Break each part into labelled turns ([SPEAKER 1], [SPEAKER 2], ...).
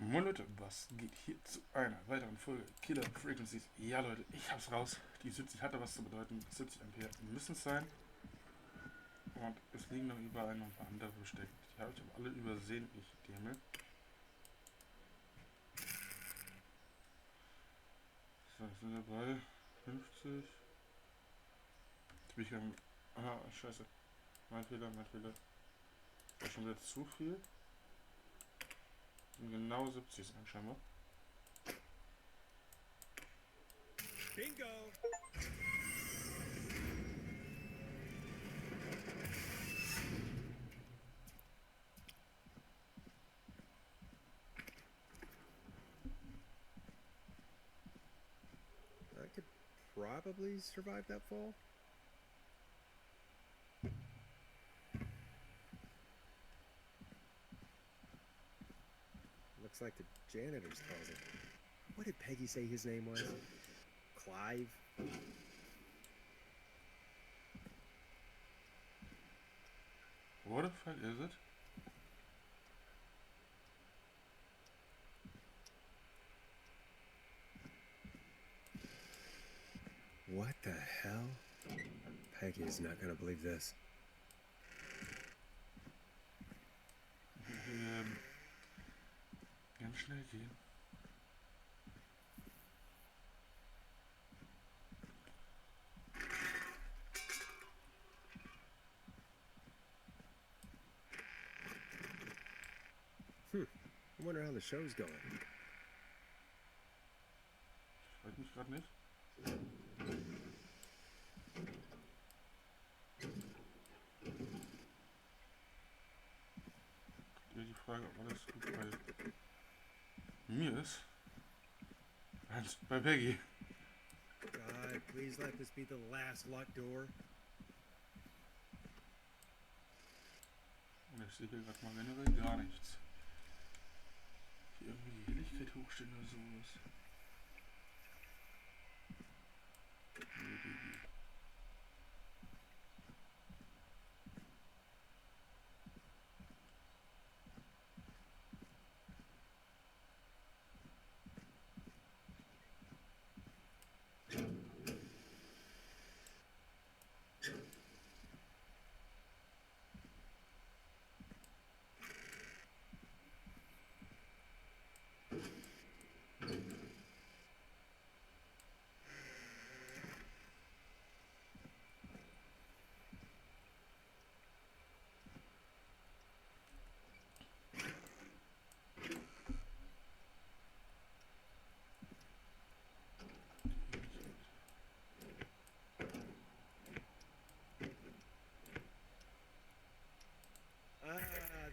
[SPEAKER 1] Moin Leute, was geht hier zu einer weiteren Folge Killer Frequencies? Ja Leute, ich hab's raus. Die 70 hatte was zu bedeuten. 70 Ampere müssen es sein. Und es liegen noch überall noch ein paar andere versteckt. Die habe ich aber alle übersehen, ich Dämel. So, jetzt sind wir bei 50. Jetzt bin ich am... Ah, scheiße. Mein Fehler. Das ist schon wieder zu viel. Und genau 70 sein scheinbar.
[SPEAKER 2] Bingo! I could probably survive that fall. Looks like the janitor's closet. What did Peggy say his name was? Clive?
[SPEAKER 1] What the fuck is it?
[SPEAKER 2] What the hell? Peggy is not gonna believe this.
[SPEAKER 1] Ganz schnell gehen.
[SPEAKER 2] I wonder how the show's going.
[SPEAKER 1] Freut mich gerade nicht. Hier die Frage, ob alles gut bei mir ist. Als bei Peggy.
[SPEAKER 2] God, please let this be the last locked door.
[SPEAKER 1] Und ich sehe hier gerade mal generell gar nichts. Hier irgendwie die Helligkeit hochstellen oder sowas. Nee.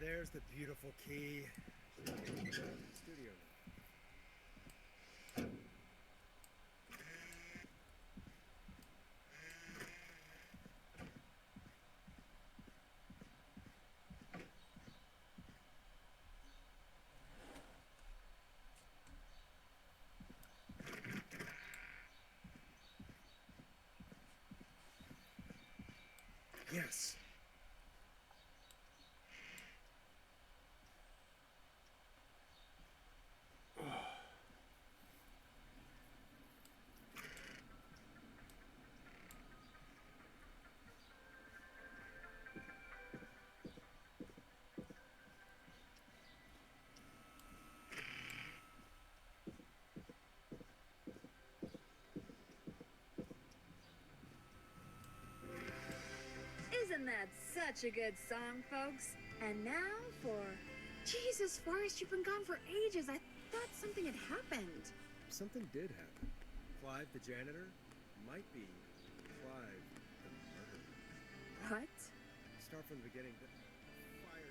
[SPEAKER 2] There's the beautiful key. Studio now. Yes.
[SPEAKER 3] Isn't that such a good song, folks? And now for... Jesus, Forrest, you've been gone for ages. I thought something had happened.
[SPEAKER 2] Something did happen. Clive, the janitor, might be Clive, the murderer.
[SPEAKER 3] What?
[SPEAKER 2] Start from the beginning. The fire.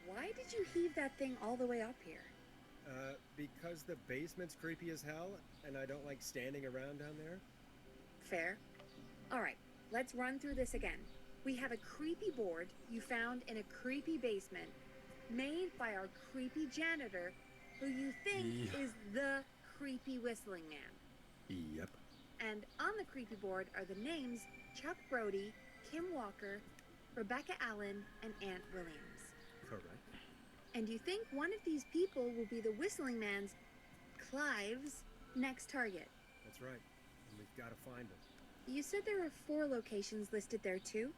[SPEAKER 3] Why did you heave that thing all the way up here?
[SPEAKER 2] Because the basement's creepy as hell, and I don't like standing around down there.
[SPEAKER 3] Fair. All right, let's run through this again. We have a creepy board you found in a creepy basement, made by our creepy janitor, who you think is the creepy whistling man.
[SPEAKER 2] Yep.
[SPEAKER 3] And on the creepy board are the names Chuck Brody, Kim Walker, Rebecca Allen, and Aunt Williams.
[SPEAKER 2] Correct.
[SPEAKER 3] And you think one of these people will be the Whistling Man's, Clive's, next target.
[SPEAKER 2] That's right. And we've got to find them.
[SPEAKER 3] You said there were 4 locations listed there too?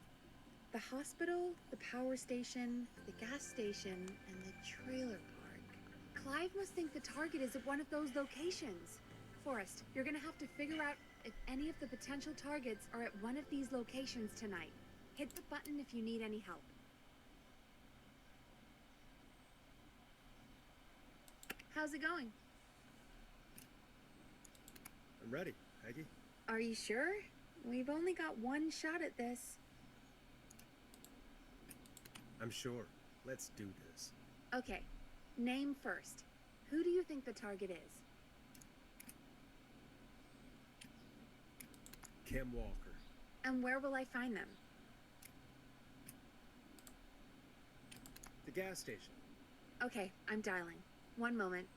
[SPEAKER 3] The hospital, the power station, the gas station, and the trailer park. Clive must think the target is at one of those locations. Forrest, you're gonna have to figure out if any of the potential targets are at one of these locations tonight. Hit the button if you need any help. How's it going?
[SPEAKER 2] I'm ready, Peggy.
[SPEAKER 3] Are you sure? We've only got one shot at this.
[SPEAKER 2] I'm sure. Let's do this.
[SPEAKER 3] Okay, name first. Who do you think the target is?
[SPEAKER 2] Kim Walker.
[SPEAKER 3] And where will I find them?
[SPEAKER 2] The gas station.
[SPEAKER 3] Okay, I'm dialing. One moment.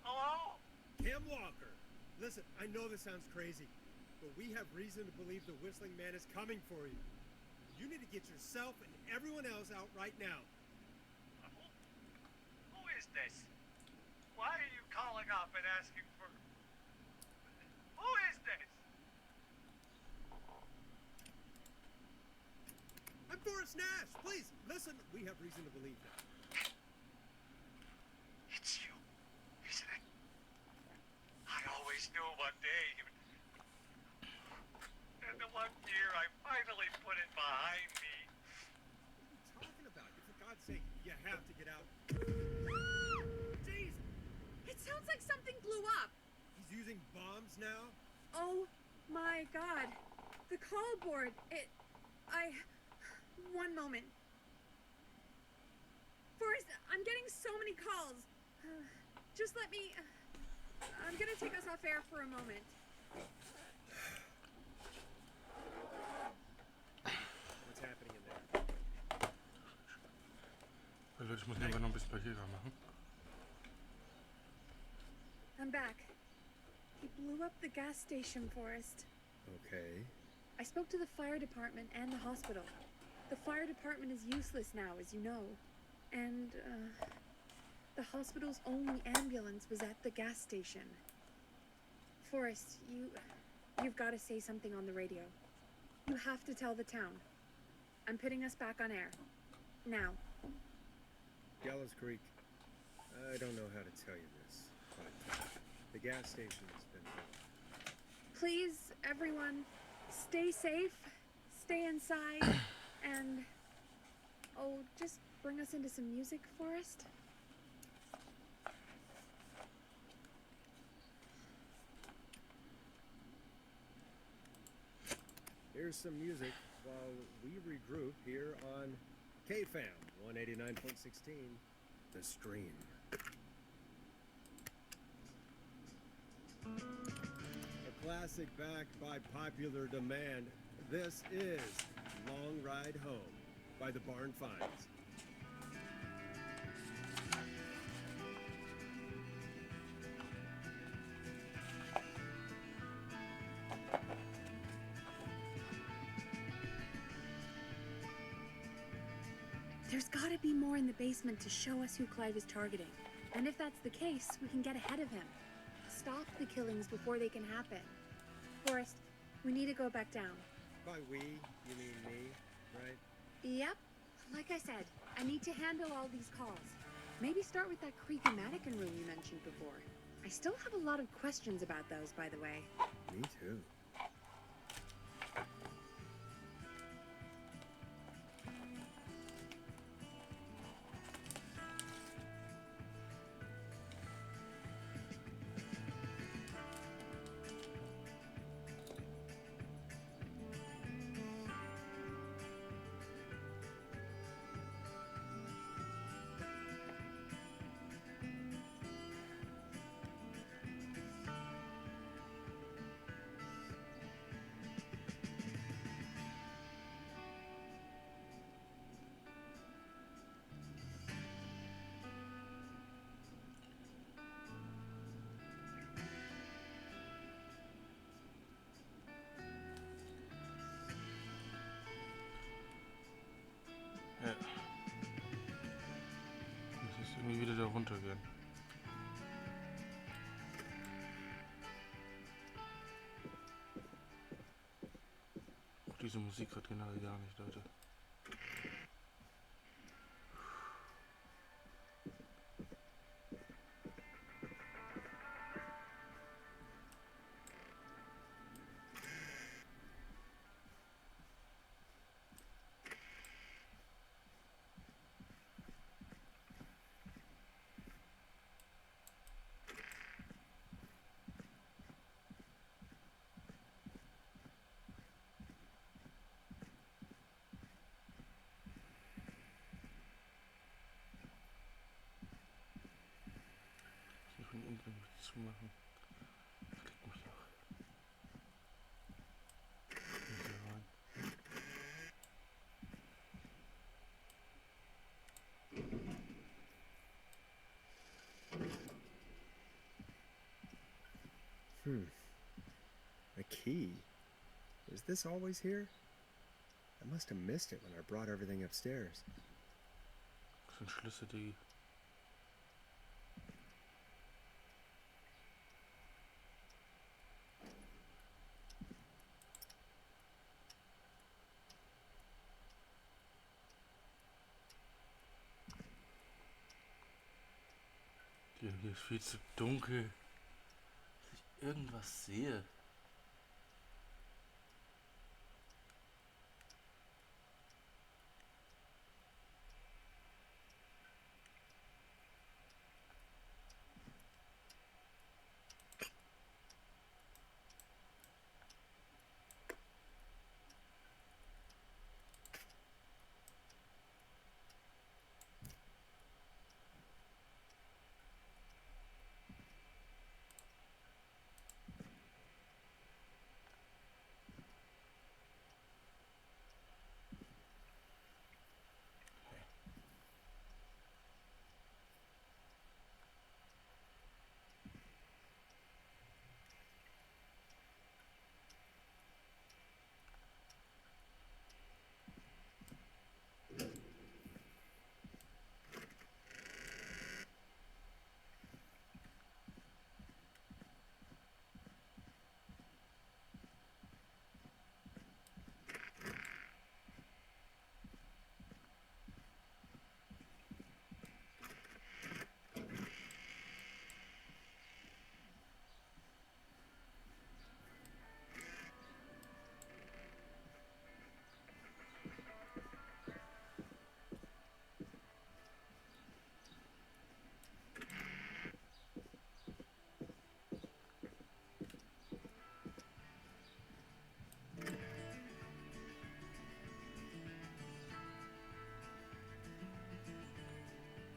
[SPEAKER 4] Hello?
[SPEAKER 2] Kim Walker! Listen, I know this sounds crazy, but we have reason to believe the Whistling Man is coming for you. You need to get yourself and everyone else out right now.
[SPEAKER 4] Who is this? Why are you calling up and asking for... Who is this?
[SPEAKER 2] I'm Forrest Nash! Please, listen, we have reason to believe that.
[SPEAKER 4] It's you, isn't it? I always knew one day you'd... And the one year I finally put it behind me.
[SPEAKER 2] What are you talking about? For God's sake, you have to get out. Jeez!
[SPEAKER 3] It sounds like something blew up.
[SPEAKER 2] He's using bombs now?
[SPEAKER 3] Oh my god. The call board. One moment. Forrest, I'm getting so many calls. Just let me... I'm gonna take us off air for a moment.
[SPEAKER 2] What's happening in there?
[SPEAKER 1] Leute, ich muss nebenbei noch ein bisschen Papierkram machen.
[SPEAKER 3] I'm back. He blew up the gas station, Forrest.
[SPEAKER 2] Okay.
[SPEAKER 3] I spoke to the fire department and the hospital. The fire department is useless now, as you know. And, the hospital's only ambulance was at the gas station. Forrest, you've got to say something on the radio. You have to tell the town. I'm putting us back on air. Now.
[SPEAKER 2] Gallows Creek. I don't know how to tell you this, but the gas station has been built.
[SPEAKER 3] Please, everyone, stay safe, stay inside, and... Oh, just bring us into some music, Forrest.
[SPEAKER 2] Here's some music while we regroup here on KFAM 189.16, The Stream. A classic backed by popular demand. This is Long Ride Home by the Barn Finds.
[SPEAKER 3] There's gotta be more in the basement to show us who Clive is targeting. And if that's the case, we can get ahead of him. Stop the killings before they can happen. Forrest, we need to go back down.
[SPEAKER 2] By we, you mean me, right?
[SPEAKER 3] Yep. Like I said, I need to handle all these calls. Maybe start with that creepy mannequin room you mentioned before. I still have a lot of questions about those, by the way.
[SPEAKER 2] Me too.
[SPEAKER 1] irgendwie wieder da runtergehen. Auch diese Musik hat generell gar nicht, Leute. Ich will ihn irgendwie zumachen. Kriegt mich auch. Hier rein.
[SPEAKER 5] A key. Was this always here? I must have missed it when I brought everything upstairs.
[SPEAKER 1] Das sind Schlüsse, die... Hier ist viel zu dunkel, dass ich irgendwas sehe.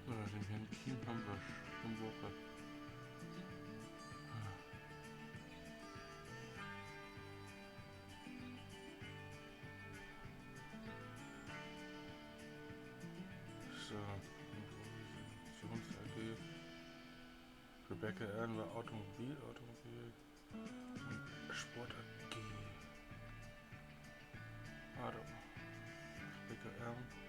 [SPEAKER 1] Den Herrn Kim haben wir schon Woche. So, Organisations-AG. Rebecca Allen war Automobil und Sport AG. Warte. Rebecca Allen.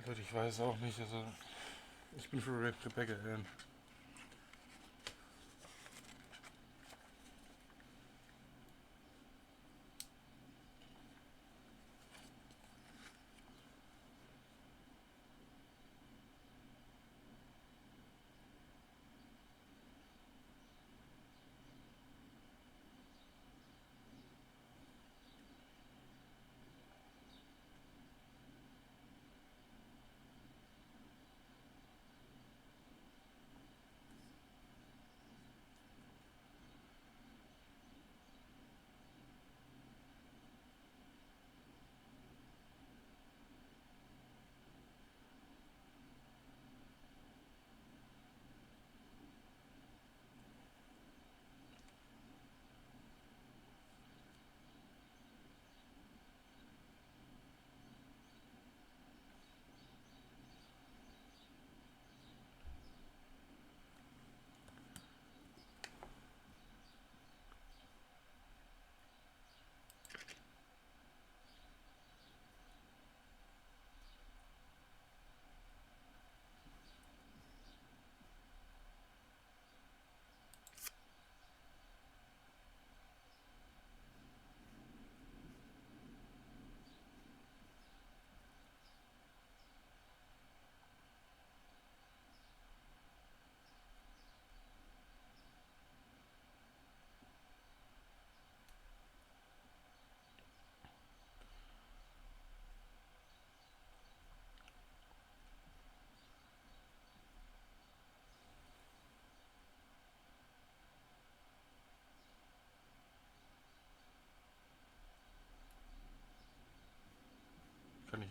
[SPEAKER 1] Leute, ich weiß auch nicht, also ich bin für Rebecca Allen.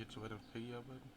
[SPEAKER 1] jetzt so weiter mit Peggy arbeiten?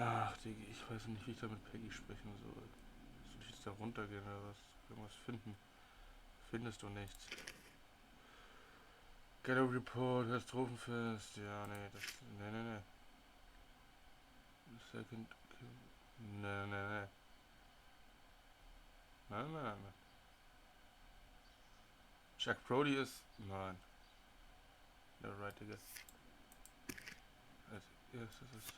[SPEAKER 1] Ach, Digi, ich weiß nicht, wie ich da mit Peggy sprechen soll. Soll ich jetzt da runtergehen oder was? Irgendwas finden? Findest du nichts? Ghetto Report, Katastrophenfest. Ja, nee, das. Nee. Second. Nee. Nein. Jack Brody ist. Nein. No, right, Digga. Als erstes ist.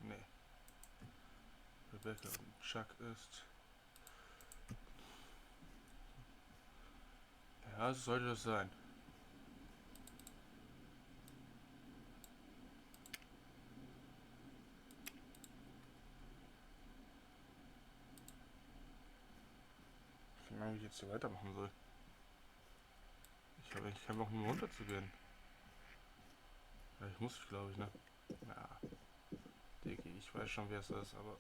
[SPEAKER 1] Nee. Rebecca und Chuck ist. Ja, so sollte das sein. Ich weiß nicht, wie ich jetzt hier weitermachen soll. Ich habe eigentlich keinen Bock, nur runterzugehen. Ja, ich muss, glaube ich, ne? Ja. Digi, ich weiß schon, wer es ist, aber.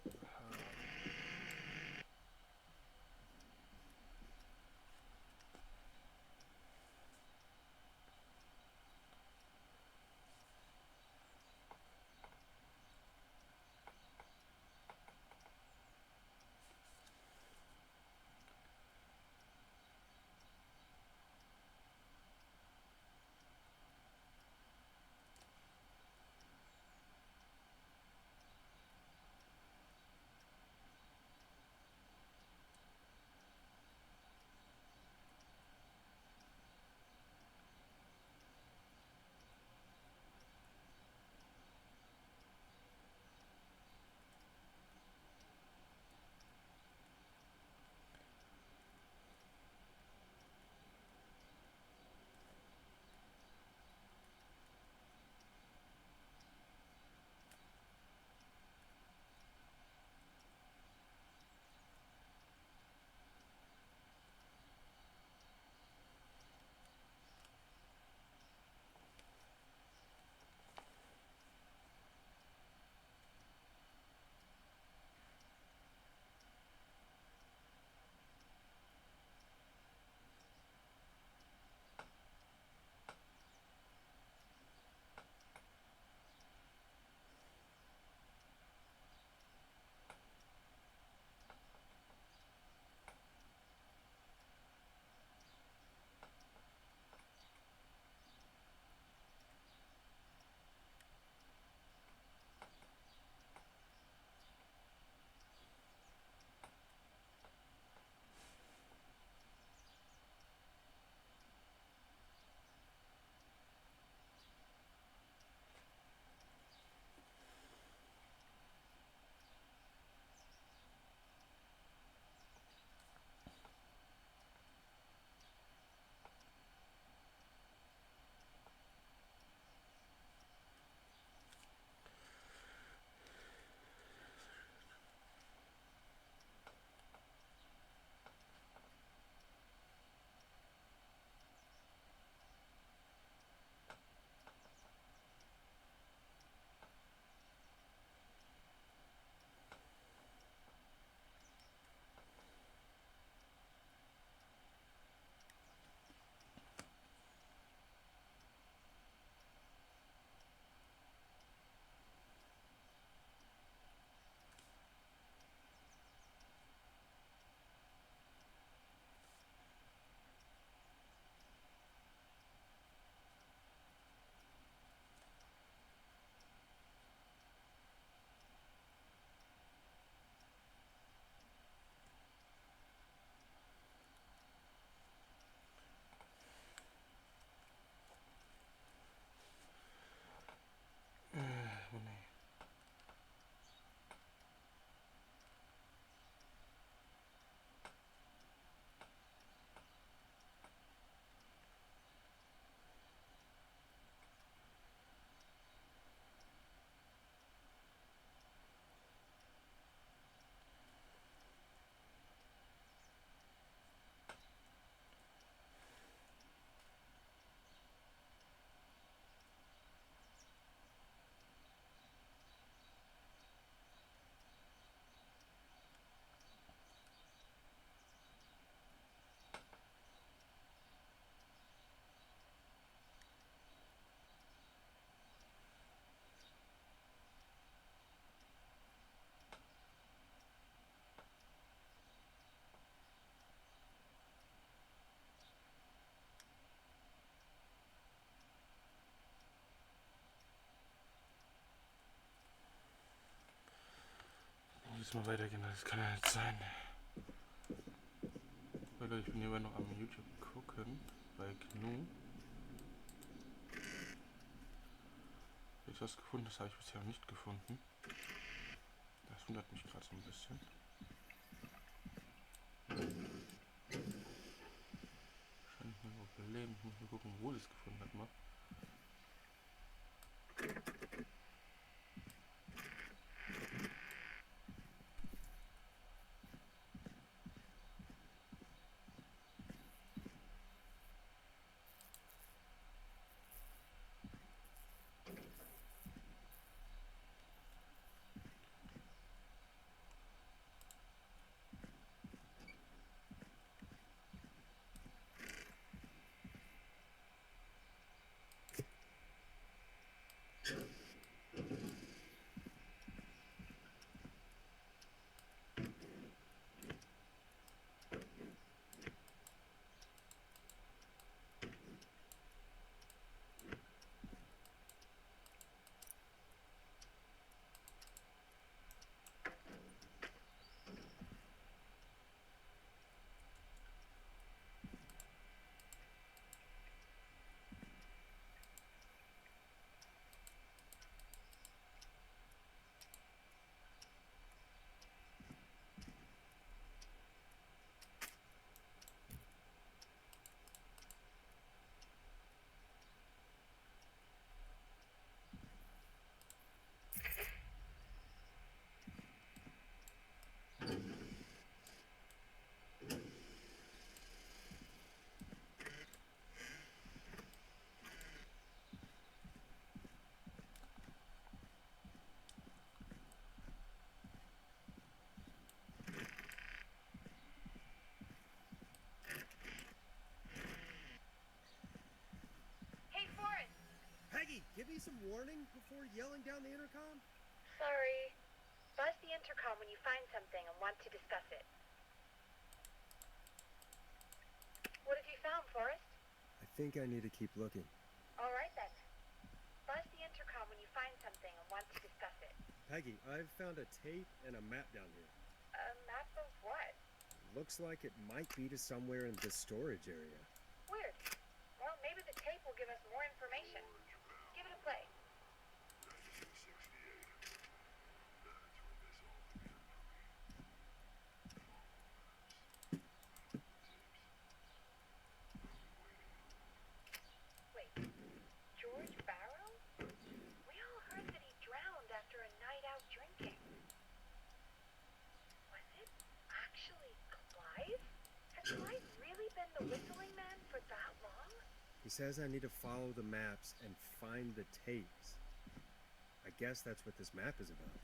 [SPEAKER 1] mal weitergehen, das kann ja nicht sein. Leute, ich bin hier noch am YouTube gucken, bei GNU. Habe ich was gefunden, das habe ich bisher noch nicht gefunden. Das wundert mich gerade so ein bisschen. Wahrscheinlich nur überleben, ich muss nur gucken, wo das gefunden hat mal.
[SPEAKER 6] Hey, Forrest!
[SPEAKER 2] Peggy, give me some warning before yelling down the intercom.
[SPEAKER 6] Sorry. Buzz the intercom when you find something and want to discuss it. What have you found, Forrest?
[SPEAKER 5] I think I need to keep looking.
[SPEAKER 6] All right, then. Buzz the intercom when you find something and want to discuss it.
[SPEAKER 2] Peggy, I've found a tape and a map down here.
[SPEAKER 6] A map of what?
[SPEAKER 2] Looks like it might be to somewhere in this storage area.
[SPEAKER 6] Weird. Well, maybe the tape will give us more information. Give it a play. Wait, George Barrow? We all heard that he drowned after a night out drinking. Was it actually Clive? Has Clive really been the whistling man for that long?
[SPEAKER 2] He says I need to follow the maps and find the tapes. I guess that's what this map is about.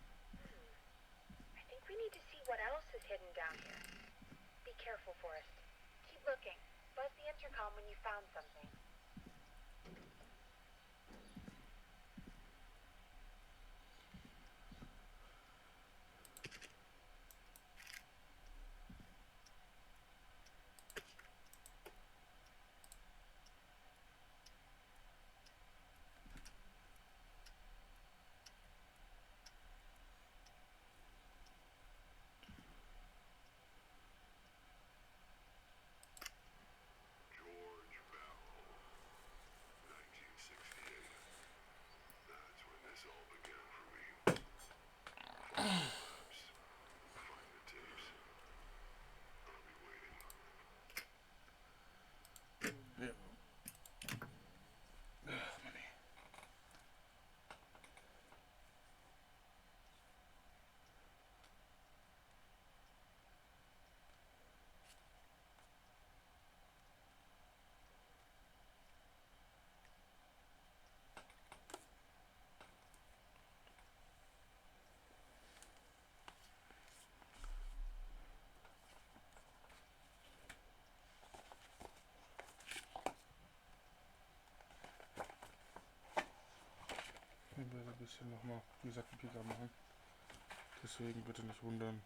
[SPEAKER 6] I think we need to see what else is hidden down here. Be careful, Forrest. Keep looking. Buzz the intercom when you found something.
[SPEAKER 1] Ja. Ach, Mann, ey. Ich werde ein bisschen nochmal, wie gesagt, Pizza machen. Deswegen bitte nicht wundern.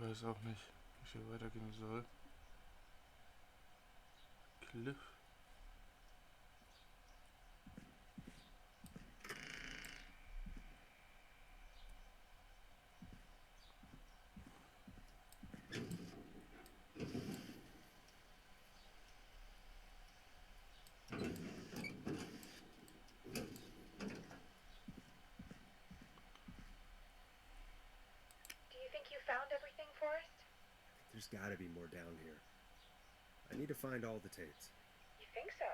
[SPEAKER 1] weiß auch nicht, wie es hier weitergehen soll. Cliff.
[SPEAKER 6] Do you think you found everything, Forrest?
[SPEAKER 5] There's gotta be more down here. I need to find all the tapes.
[SPEAKER 6] You think so?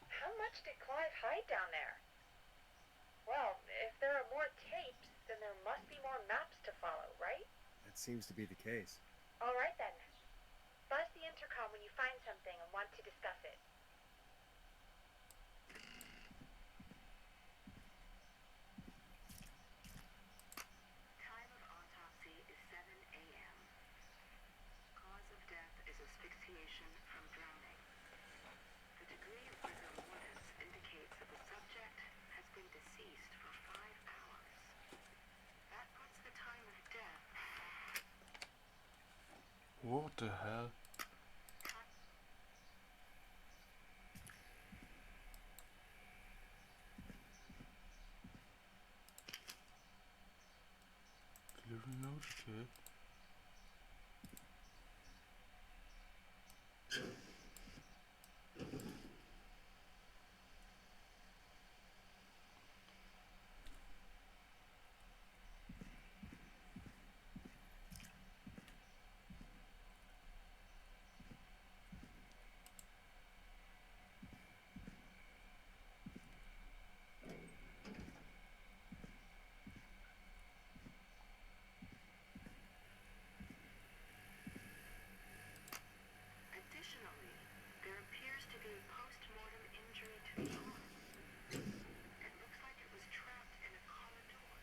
[SPEAKER 6] How much did Clive hide down there? Well, if there are more tapes, then there must be more maps to follow, right?
[SPEAKER 5] That seems to be the case.
[SPEAKER 6] All right then. Buzz the intercom when you find something and want to discuss it.
[SPEAKER 7] Time of autopsy is 7 a.m. Cause of death is asphyxiation from drowning. The degree of rigor mortis indicates that the subject has been deceased for 5 hours. That puts the time of death.
[SPEAKER 1] What the hell? Delivery note, okay.
[SPEAKER 7] Additionally, there appears to be a post-mortem injury to the arm. It looks like it was trapped in a car door.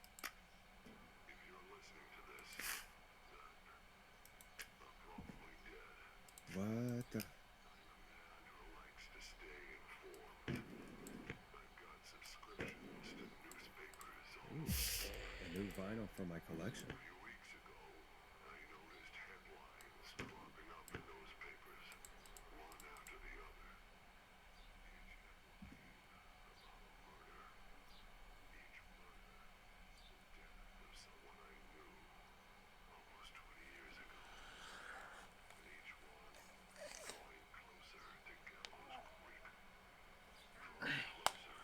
[SPEAKER 8] If you're listening to this, then I'm probably dead.
[SPEAKER 5] What the?
[SPEAKER 8] I'm a man who likes to stay informed. I've got subscriptions to newspapers all
[SPEAKER 5] Ooh, a new vinyl from my collection.
[SPEAKER 8] A few weeks ago, I noticed headlines cropping up in those papers, one after the other. Each headline about a murder. Each murder, the death of someone I knew almost 20 years ago. And each one drawing closer to Gallows Creek, drawing closer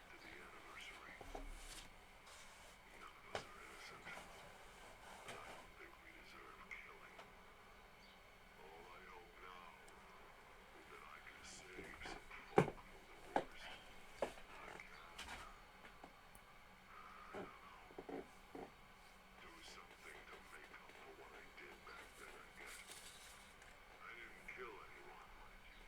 [SPEAKER 8] to the anniversary. None of us are innocent. I don't think we deserve killing. All I hope now is that I can save some folk from the worst. I can. I don't know. Do something to make up for what I did back then, I guess. I didn't kill anyone, mind you.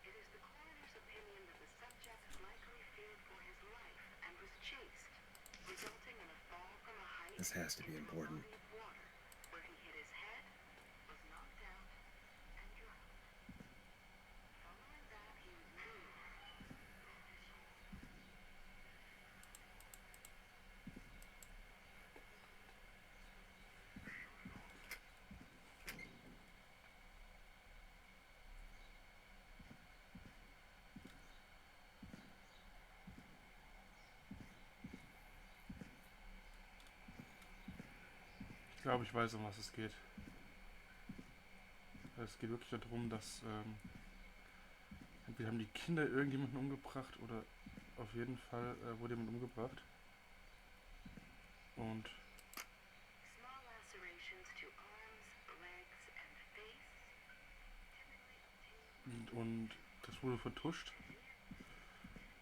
[SPEAKER 7] It is the coroner's opinion that the subject likely feared for his life and was chased, resulting in a fall from a height
[SPEAKER 5] This has to be
[SPEAKER 7] into a
[SPEAKER 5] important.
[SPEAKER 7] body of water, where he hit his head, was knocked out, and drowned. Following that, he was moved.
[SPEAKER 1] Ich glaube, ich weiß, um was es geht. Es geht wirklich darum, dass entweder haben die Kinder irgendjemanden umgebracht oder auf jeden Fall wurde jemand umgebracht. Und
[SPEAKER 7] Small lacerations to arms, legs, and face, typically obtained.
[SPEAKER 1] und das wurde vertuscht,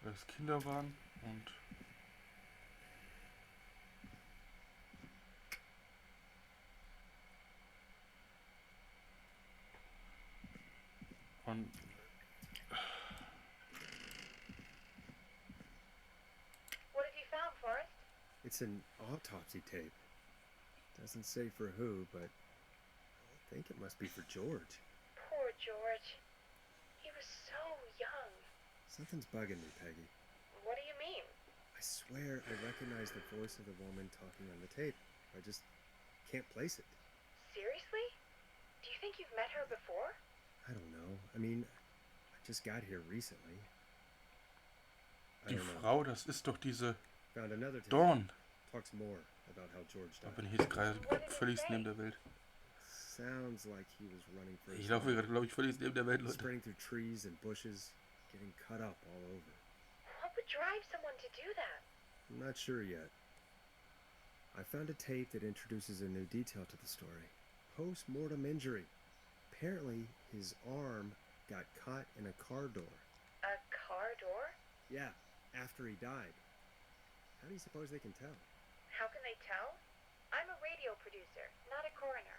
[SPEAKER 1] weil es Kinder waren und
[SPEAKER 5] It's an autopsy tape. Doesn't say for who, but I think it must be for George.
[SPEAKER 6] Poor George. He was so young.
[SPEAKER 5] Something's bugging me, Peggy.
[SPEAKER 6] What do you mean?
[SPEAKER 5] I swear I recognize the voice of the woman talking on the tape. I just can't place it.
[SPEAKER 6] Seriously? Do you think you've met her before?
[SPEAKER 5] I don't know. I mean, I just got here recently. I
[SPEAKER 1] Die
[SPEAKER 5] don't know.
[SPEAKER 1] Frau, das ist doch diese
[SPEAKER 5] Found another tape.
[SPEAKER 1] Dawn.
[SPEAKER 5] Talks more about how George
[SPEAKER 1] Da
[SPEAKER 5] died.
[SPEAKER 1] bin ich jetzt gerade völlig neben der Welt.
[SPEAKER 5] Sounds like he was running for his
[SPEAKER 1] Ich laufe
[SPEAKER 5] life.
[SPEAKER 1] gerade, glaube ich, völlig neben der Welt, Leute.
[SPEAKER 5] Sprinting through trees and bushes, getting cut up all over.
[SPEAKER 6] What would drive someone to do that?
[SPEAKER 5] I'm not sure yet. I found a tape that introduces a new detail to the story. Post-mortem injury. Apparently, his arm got caught in a car door.
[SPEAKER 6] A car door?
[SPEAKER 5] Yeah, after he died. How do you suppose they can tell?
[SPEAKER 6] How can they tell? I'm a radio producer, not a coroner.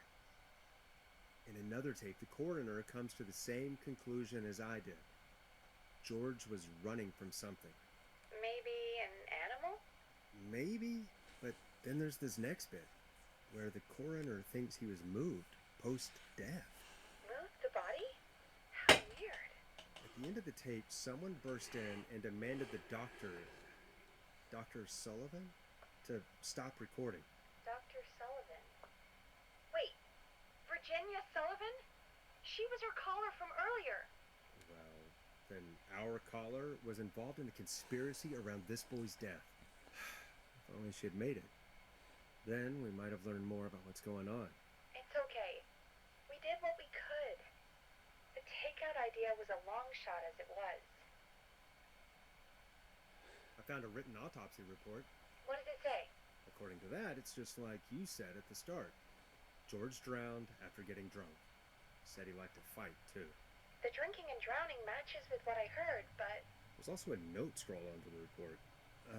[SPEAKER 5] In another tape, the coroner comes to the same conclusion as I did. George was running from something.
[SPEAKER 6] Maybe an animal?
[SPEAKER 5] Maybe, but then there's this next bit, where the coroner thinks he was moved post-death.
[SPEAKER 6] Moved the body? How weird.
[SPEAKER 5] At the end of the tape, someone burst in and demanded the doctor, Dr. Sullivan, to stop recording.
[SPEAKER 6] Dr. Sullivan. Wait, Virginia Sullivan? She was her caller from earlier.
[SPEAKER 5] Well, then our caller was involved in the conspiracy around this boy's death. If only she had made it. Then we might have learned more about what's going on.
[SPEAKER 6] It's okay. We did what we could. The takeout idea was a long shot as it was.
[SPEAKER 5] I found a written autopsy report.
[SPEAKER 6] What does it say?
[SPEAKER 5] According to that, it's just like you said at the start. George drowned after getting drunk. Said he liked to fight, too.
[SPEAKER 6] The drinking and drowning matches with what I heard, but
[SPEAKER 5] There's also a note scroll onto the report.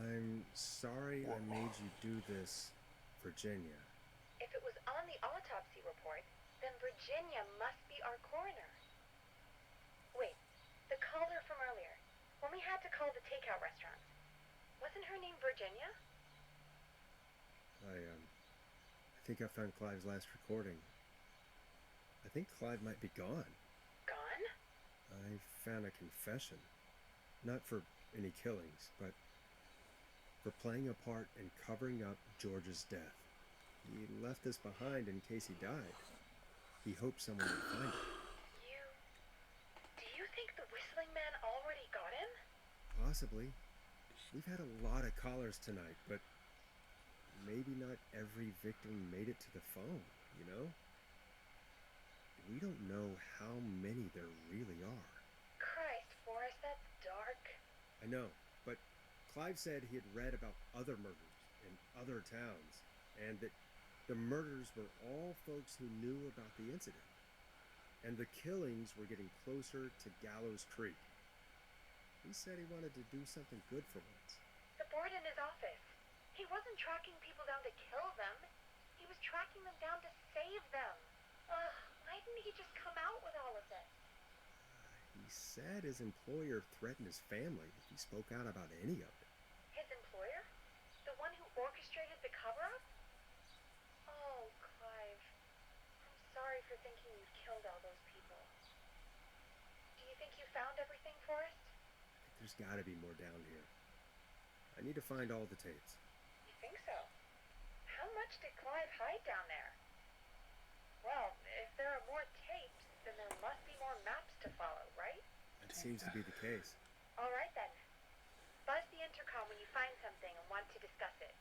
[SPEAKER 5] I'm sorry I made you do this, Virginia.
[SPEAKER 6] if it was on the autopsy report, then Virginia must be our coroner. Wait, the caller from earlier, when we had to call the takeout restaurant, wasn't her name Virginia?
[SPEAKER 5] I think I found Clive's last recording. I think Clive might be gone.
[SPEAKER 6] Gone?
[SPEAKER 5] I found a confession. Not for any killings, but for playing a part in covering up George's death. He left this behind in case he died. He hoped someone would find it.
[SPEAKER 6] Do you think the Whistling Man already got him?
[SPEAKER 5] Possibly. We've had a lot of callers tonight, but maybe not every victim made it to the phone, you know? We don't know how many there really are.
[SPEAKER 6] Christ, Forrest, that's dark.
[SPEAKER 5] I know, but Clive said he had read about other murders in other towns, and that the murders were all folks who knew about the incident. And the killings were getting closer to Gallows Creek. He said he wanted to do something good for once.
[SPEAKER 6] The board in his office. He wasn't tracking people down to kill them. He was tracking them down to save them. Ugh, why didn't he just come out with all of this?
[SPEAKER 5] He said his employer threatened his family if he spoke out about any of it.
[SPEAKER 6] His employer? The one who orchestrated the cover-up? Oh, Clive. I'm sorry for thinking you'd killed all those people. Do you think you found everything, Forrest?
[SPEAKER 5] There's gotta be more down here. I need to find all the tapes.
[SPEAKER 6] You think so? How much did Clive hide down there? Well, if there are more tapes, then there must be more maps to follow, right?
[SPEAKER 5] It seems to be the case.
[SPEAKER 6] All right, then. Buzz the intercom when you find something and want to discuss it.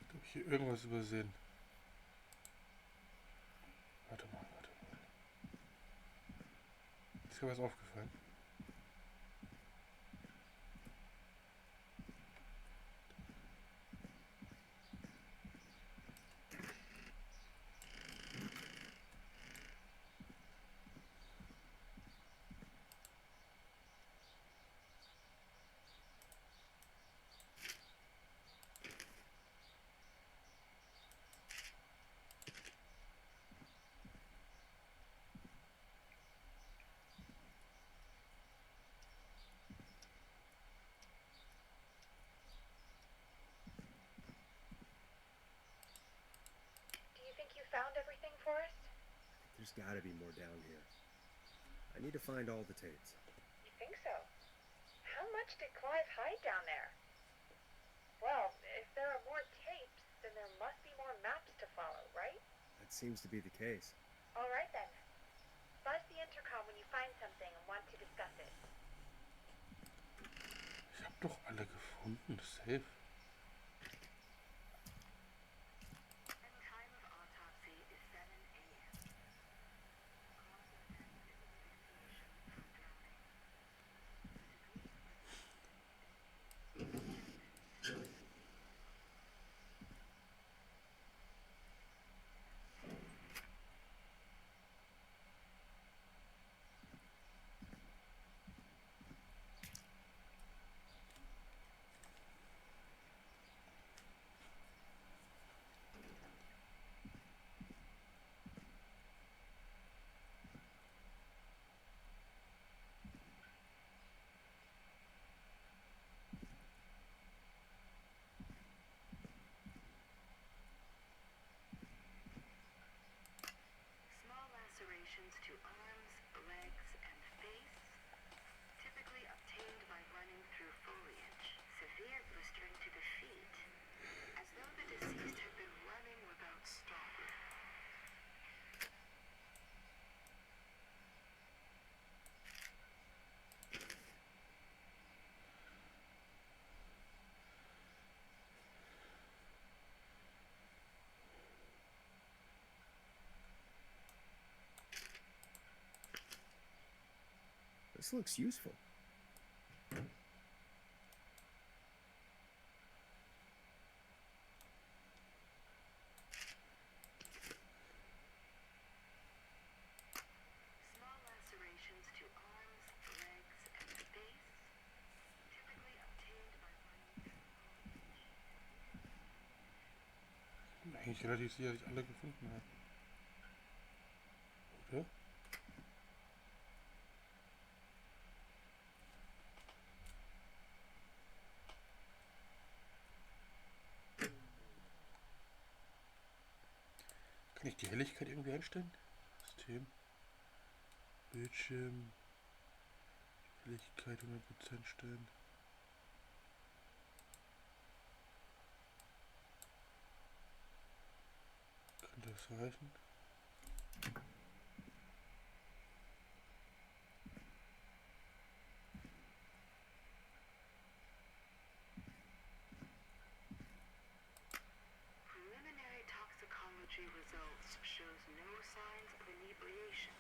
[SPEAKER 1] Ich habe hier irgendwas übersehen. Warte mal. Ist dir was aufgefallen?
[SPEAKER 5] There's gotta be more down here. I need to find all the tapes.
[SPEAKER 6] You think so? How much did Clive hide down there? Well, if there are more tapes, then there must be more maps to follow, right?
[SPEAKER 5] That seems to be the case.
[SPEAKER 6] All right then. Buzz the intercom when you find something and want to discuss it.
[SPEAKER 1] Ich habe doch alle gefunden. Safe.
[SPEAKER 7] And time of autopsy is 7 a.m. Cause of death is asphyxiation from drowning. The degree of rigor mortis. Small lacerations to arms, legs, and face, typically obtained by running through foliage. Severe blistering to the feet, as though the deceased had been running without stopping.
[SPEAKER 5] This looks useful.
[SPEAKER 7] Small lacerations to arms, legs, and face, typically obtained by running through foliage.
[SPEAKER 1] Ich bin eigentlich relativ sicher, dass ich alle gefunden habe. Oder? Kann ich die Helligkeit irgendwie einstellen? System. Bildschirm. Helligkeit 100% stellen. Könnte das reichen?
[SPEAKER 7] Preliminary toxicology results shows no signs of inebriation.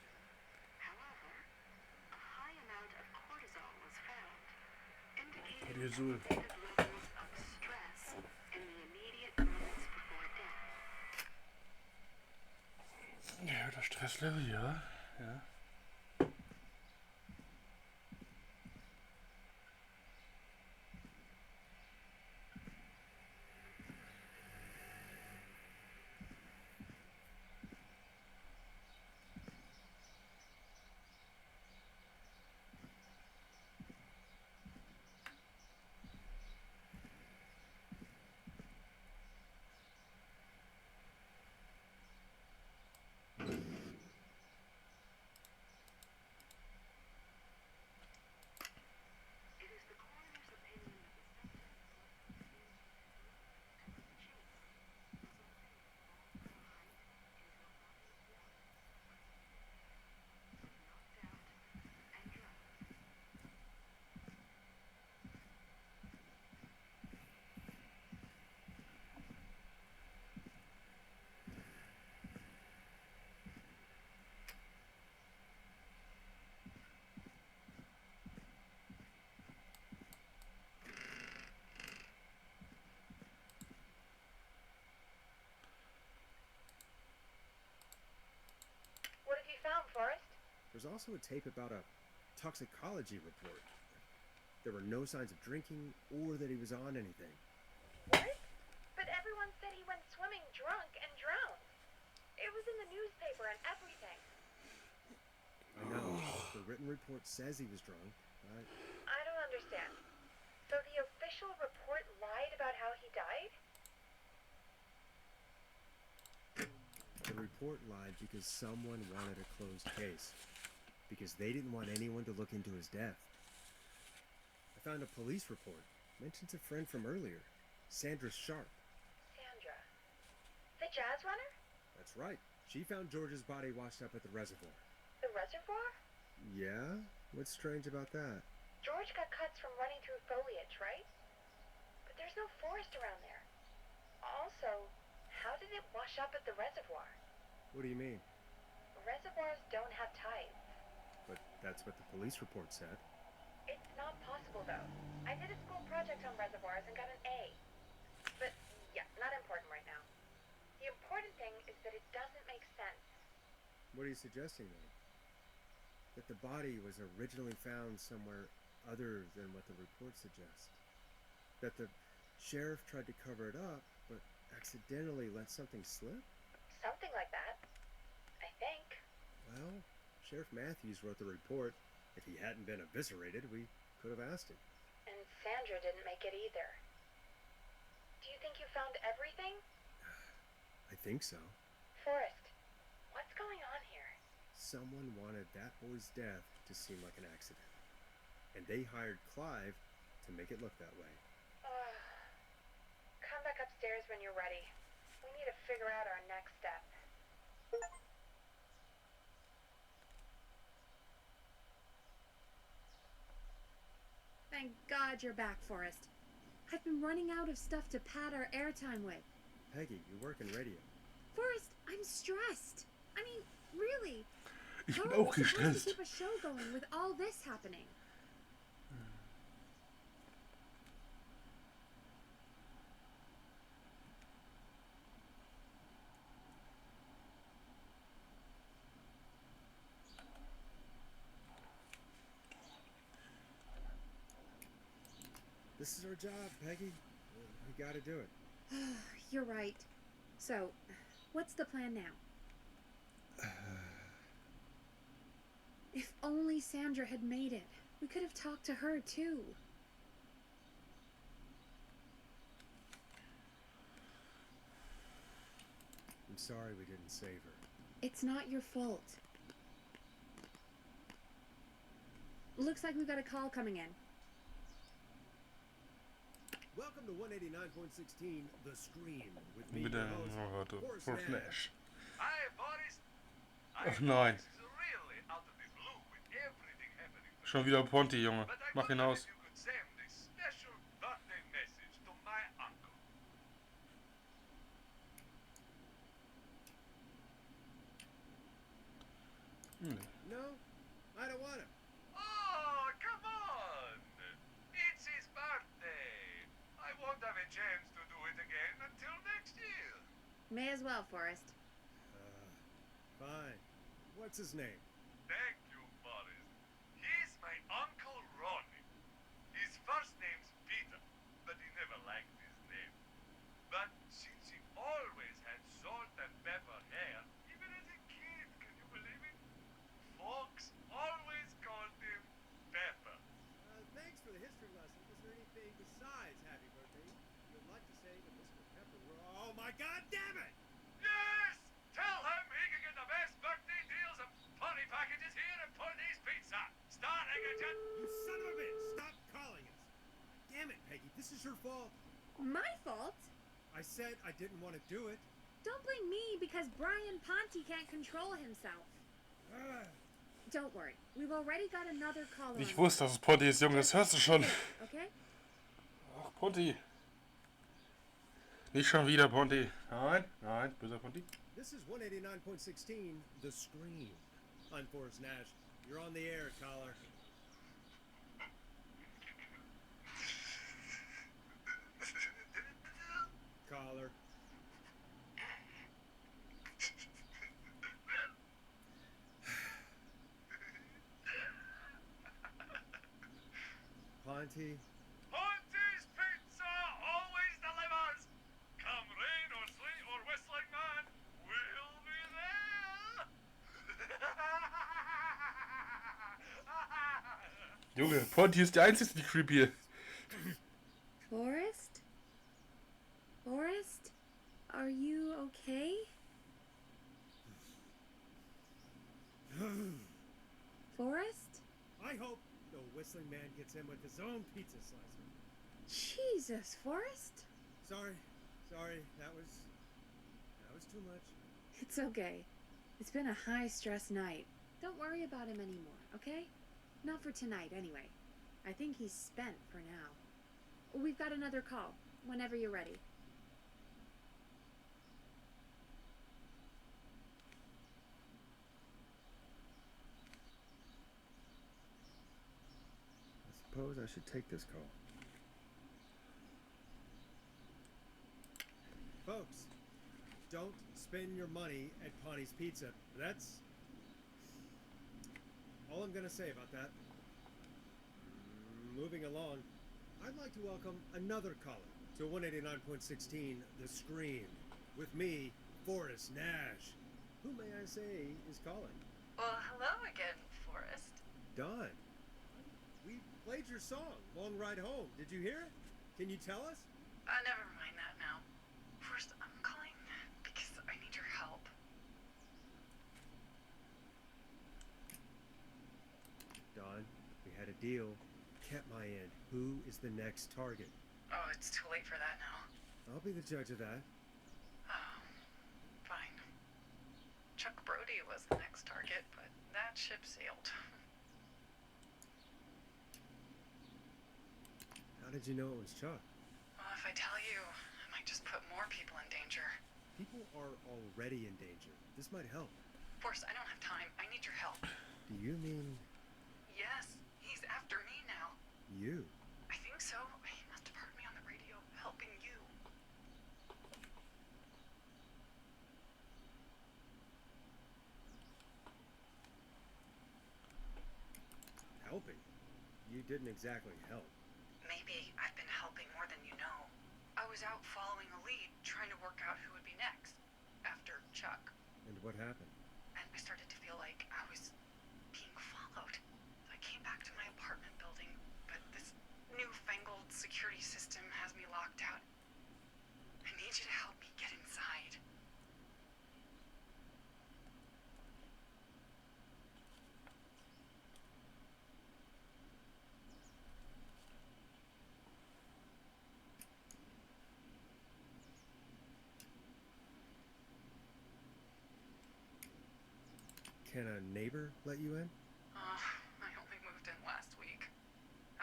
[SPEAKER 7] However, a high amount of cortisol was found, indicating
[SPEAKER 1] Cortisol.
[SPEAKER 7] elevated levels of stress in the immediate moments before death.
[SPEAKER 1] Ja, das Stresslevel, ja. Ja.
[SPEAKER 7] It is the coroner's opinion that the subject was likely and was chased, resulting in a fall from a height into a body of water, was knocked out and drowned.
[SPEAKER 6] What have you found, Forrest?
[SPEAKER 5] There's also a tape about a toxicology report. There were no signs of drinking or that he was on anything.
[SPEAKER 6] What? But everyone said he went swimming drunk and drowned. It was in the newspaper and everything.
[SPEAKER 5] I know. The written report says he was drunk.
[SPEAKER 6] I don't understand. So the official report lied about how he died?
[SPEAKER 5] The report lied because someone wanted a closed case. Because they didn't want anyone to look into his death. I found a police report. Mentions a friend from earlier, Sandra Sharp.
[SPEAKER 6] Sandra. The jazz runner?
[SPEAKER 5] That's right. She found George's body washed up at the reservoir.
[SPEAKER 6] The reservoir?
[SPEAKER 5] Yeah? What's strange about that?
[SPEAKER 6] George got cuts from running through foliage, right? But there's no forest around there. Also, how did it wash up at the reservoir?
[SPEAKER 5] What do you mean?
[SPEAKER 6] Reservoirs don't have tides.
[SPEAKER 5] But that's what the police report said.
[SPEAKER 6] It's not possible, though. I did a school project on reservoirs and got an A. But, yeah, not important right now. The important thing is that it doesn't make sense.
[SPEAKER 5] What are you suggesting, then? That the body was originally found somewhere other than what the report suggests. That the sheriff tried to cover it up, but accidentally let something slip?
[SPEAKER 6] Something like that. I think.
[SPEAKER 5] Well, Sheriff Matthews wrote the report. If he hadn't been eviscerated, we could have asked him.
[SPEAKER 6] And Sandra didn't make it either. Do you think you found everything?
[SPEAKER 5] I think so.
[SPEAKER 6] Forrest, what's going on here?
[SPEAKER 5] Someone wanted that boy's death to seem like an accident. And they hired Clive to make it look that way.
[SPEAKER 6] Come back upstairs when you're ready. We need to figure out our next step.
[SPEAKER 3] Thank God you're back, Forrest. I've been running out of stuff to pad our airtime with.
[SPEAKER 5] Peggy, you work in radio.
[SPEAKER 3] Forrest, I'm stressed. I mean, really.
[SPEAKER 1] Ich
[SPEAKER 3] How
[SPEAKER 1] bin
[SPEAKER 3] are we
[SPEAKER 1] auch
[SPEAKER 3] supposed to
[SPEAKER 1] gestresst.
[SPEAKER 3] keep a show going with all this happening?
[SPEAKER 5] This is our job, Peggy. We gotta do it.
[SPEAKER 3] You're right. So, what's the plan now? If only Sandra had made it. We could have talked to her, too.
[SPEAKER 5] I'm sorry we didn't save her.
[SPEAKER 3] It's not your fault. Looks like we've got a call coming in.
[SPEAKER 5] Welcome to 189.16, The Scream, with me,
[SPEAKER 1] Mit
[SPEAKER 5] your
[SPEAKER 1] der
[SPEAKER 5] host,
[SPEAKER 1] warte,
[SPEAKER 5] Forrest
[SPEAKER 1] Full
[SPEAKER 5] Nash.
[SPEAKER 1] Flash.
[SPEAKER 4] Hi, Boris.
[SPEAKER 1] Ach nein.
[SPEAKER 4] This is really out of the blue with everything happening.
[SPEAKER 1] Schon wieder Ponty, Junge.
[SPEAKER 4] But I
[SPEAKER 1] Mach ihn
[SPEAKER 4] wondered
[SPEAKER 1] aus.
[SPEAKER 4] if you could send this special birthday message to my uncle.
[SPEAKER 1] Nee.
[SPEAKER 5] No, I don't want him.
[SPEAKER 4] Oh, come on! It's his birthday. I won't have a chance to do it again until next year.
[SPEAKER 3] May as well, Forrest.
[SPEAKER 5] Fine. What's his name?
[SPEAKER 4] Thank you, Boris. He's my Uncle Ronnie. His first name's Peter, but he never liked his name. But since he always had salt and pepper hair, even as a kid, can you believe it? Folks always called him Pepper.
[SPEAKER 5] Thanks for the history lesson. Is there anything besides happy birthday you'd like to say to Mr. Pepper? Oh my God, damn it!
[SPEAKER 4] Yes! Tell him he can get the best birthday deals and party packages here at Ponty's Pizza. Starting at
[SPEAKER 5] You son of a bitch! Stop calling us! Damn it, Peggy, this is your fault.
[SPEAKER 3] My fault?
[SPEAKER 5] I said I didn't want to do it.
[SPEAKER 3] Don't blame me because Brian Ponty can't control himself. Don't worry. We've already got another caller.
[SPEAKER 1] Ich
[SPEAKER 3] on.
[SPEAKER 1] wusste, dass es Ponty ist, Junge. Das hörst du schon.
[SPEAKER 3] Okay?
[SPEAKER 1] Ach, Ponty. Nicht schon wieder, Ponty. Nein, nein, böser Ponty.
[SPEAKER 5] This is 189.16, The Scream. I'm Forrest Nash. You're on the air, caller. Caller. Ponty,
[SPEAKER 4] Ponty's Pizza always delivers. Come rain or sleet or whistling man, we'll be there.
[SPEAKER 1] Junge, Ponty ist der einzige, die creepy ist.
[SPEAKER 3] Forrest? Forrest? Are you okay?
[SPEAKER 2] Whistling Man gets in with his own pizza slicer.
[SPEAKER 3] Jesus, Forrest.
[SPEAKER 2] Sorry, that was too much.
[SPEAKER 3] It's okay. It's been a high-stress night. Don't worry about him anymore, okay? Not for tonight, anyway. I think he's spent for now. We've got another call, whenever you're ready.
[SPEAKER 5] I suppose I should take this call.
[SPEAKER 2] Folks, don't spend your money at Ponty's Pizza. That's all I'm gonna say about that. Moving along, I'd like to welcome another caller to 189.16 The Screen. With me, Forrest Nash. Who may I say is calling?
[SPEAKER 9] Well, hello again, Forrest.
[SPEAKER 2] Don. We played your song, Long Ride Home. Did you hear it? Can you tell us?
[SPEAKER 9] Never mind that now. First, I'm calling because I need your help.
[SPEAKER 5] Don, we had a deal. Kept my end. Who is the next target?
[SPEAKER 9] Oh, it's too late for that now.
[SPEAKER 5] I'll be the judge of that.
[SPEAKER 9] Oh, fine. Chuck Brody was the next target, but that ship sailed.
[SPEAKER 5] How did you know it was Chuck?
[SPEAKER 9] Well, if I tell you, I might just put more people in danger.
[SPEAKER 5] People are already in danger. This might help.
[SPEAKER 9] Forrest, I don't have time. I need your help.
[SPEAKER 5] Do you mean
[SPEAKER 9] Yes, he's after me now.
[SPEAKER 5] you?
[SPEAKER 9] I think so. He must have heard me on the radio helping you.
[SPEAKER 5] Helping? You didn't exactly help.
[SPEAKER 9] Maybe I've been helping more than you know. I was out following a lead, trying to work out who would be next, after Chuck.
[SPEAKER 5] And what happened?
[SPEAKER 9] And I started to feel like I was being followed. I came back to my apartment building, but this newfangled security system has me locked out. I need you to help me get inside.
[SPEAKER 5] Can a neighbor let you in?
[SPEAKER 9] I only moved in last week.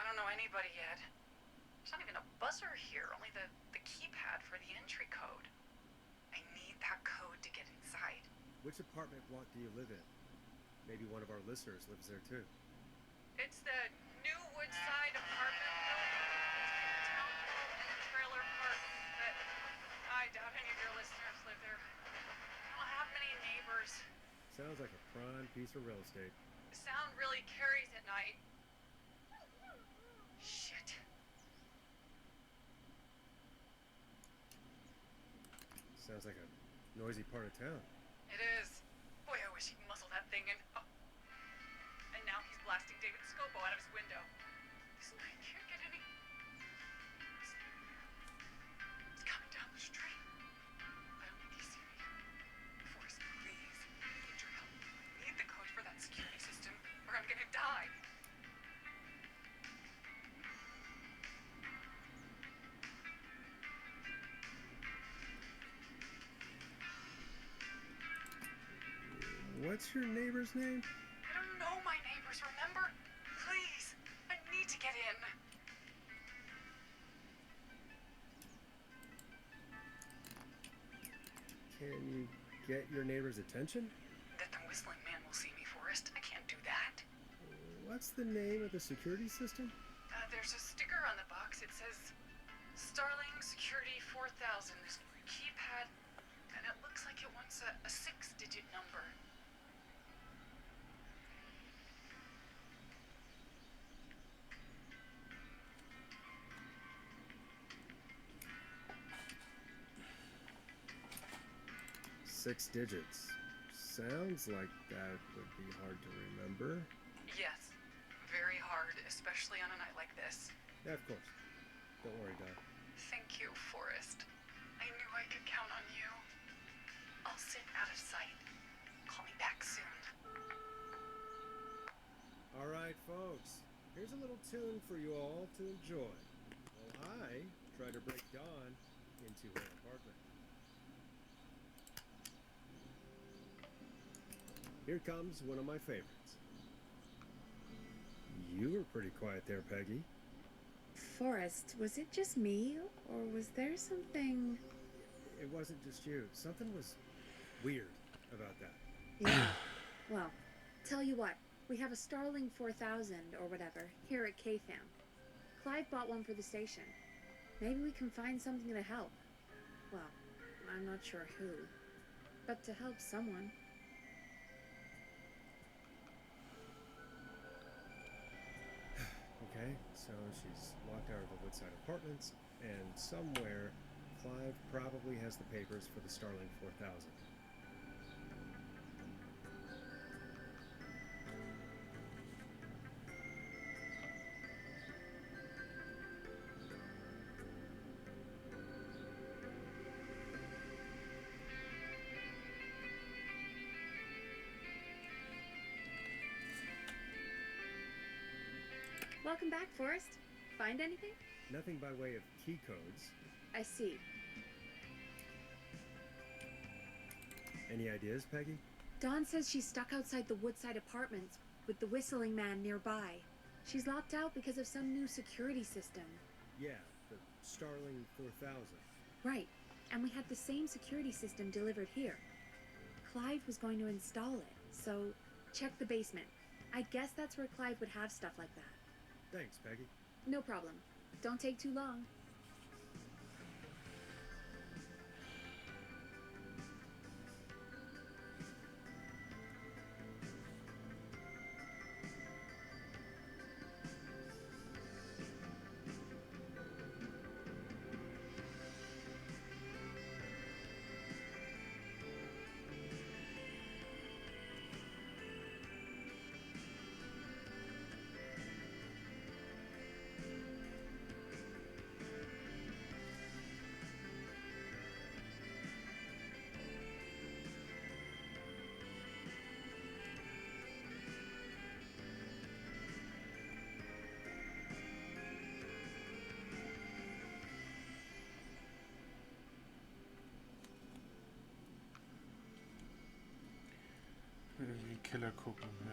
[SPEAKER 9] I don't know anybody yet. There's not even a buzzer here, only the keypad for the entry code. I need that code to get inside.
[SPEAKER 5] Which apartment block do you live in? Maybe one of our listeners lives there too.
[SPEAKER 9] It's the New Woodside apartment building between the town hall and the trailer park, but I doubt any of your listeners live there. I don't have many neighbors.
[SPEAKER 5] Sounds like a prime piece of real estate.
[SPEAKER 9] Sound really carries at night. Shit.
[SPEAKER 5] Sounds like a noisy part of town.
[SPEAKER 9] It is. Boy, I wish he'd muzzle that thing and... Oh. And now he's blasting David Scopo out of his window. This night can't get any... It's coming down the street. I don't think he's seen me. Forrest, please. I need your help. I need the code for that security system, or I'm gonna die.
[SPEAKER 5] What's your neighbor's name?
[SPEAKER 9] I don't know my neighbors, remember? Please, I need to get in.
[SPEAKER 5] Can you get your neighbor's attention?
[SPEAKER 9] That the Whistling Man will see me, Forrest. I can't do that.
[SPEAKER 5] What's the name of the security system?
[SPEAKER 9] There's a sticker on the box. It says Starling Security 4000. There's a keypad, and it looks like it wants a 6-digit number.
[SPEAKER 5] Six digits. Sounds like that would be hard to remember.
[SPEAKER 9] Yes, very hard, especially on a night like this.
[SPEAKER 5] Yeah, of course. Don't worry, Doc.
[SPEAKER 9] Thank you, Forrest. I knew I could count on you. I'll sit out of sight. Call me back soon.
[SPEAKER 2] All right, folks.
[SPEAKER 5] Here's a little tune for you all to enjoy while I try to break Dawn into her apartment. Here comes one of my favorites. You were pretty quiet there, Peggy.
[SPEAKER 3] Forrest, was it just me, or was there something...
[SPEAKER 5] It wasn't just you. Something was weird about that.
[SPEAKER 3] Yeah. Well, tell you what, we have a Starling 4000 or whatever here at KFAM. Clive bought one for the station. Maybe we can find something to help. Well, I'm not sure who, but to help someone.
[SPEAKER 5] Okay, so she's locked out of the Woodside Apartments, and somewhere Clive probably has the papers for the Starling 4000.
[SPEAKER 3] Welcome back, Forrest. Find anything?
[SPEAKER 5] Nothing by way of key codes.
[SPEAKER 3] I see.
[SPEAKER 5] Any ideas, Peggy?
[SPEAKER 3] Dawn says she's stuck outside the Woodside Apartments with the whistling man nearby. She's locked out because of some new security system.
[SPEAKER 5] Yeah, the Starling 4000.
[SPEAKER 3] Right, and we had the same security system delivered here. Clive was going to install it, so check the basement. I guess that's where Clive would have stuff like that.
[SPEAKER 5] Thanks, Peggy.
[SPEAKER 3] No problem. Don't take too long.
[SPEAKER 1] Irgendwie Killer gucken, ja.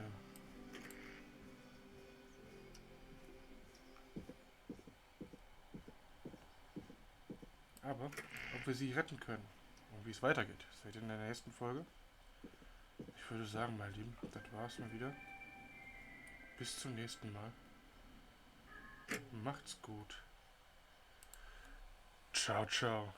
[SPEAKER 1] Aber ob wir sie retten können und wie es weitergeht, seht ihr in der nächsten Folge. Ich würde sagen, meine Lieben, das war's mal wieder. Bis zum nächsten Mal. Macht's gut. Ciao, ciao.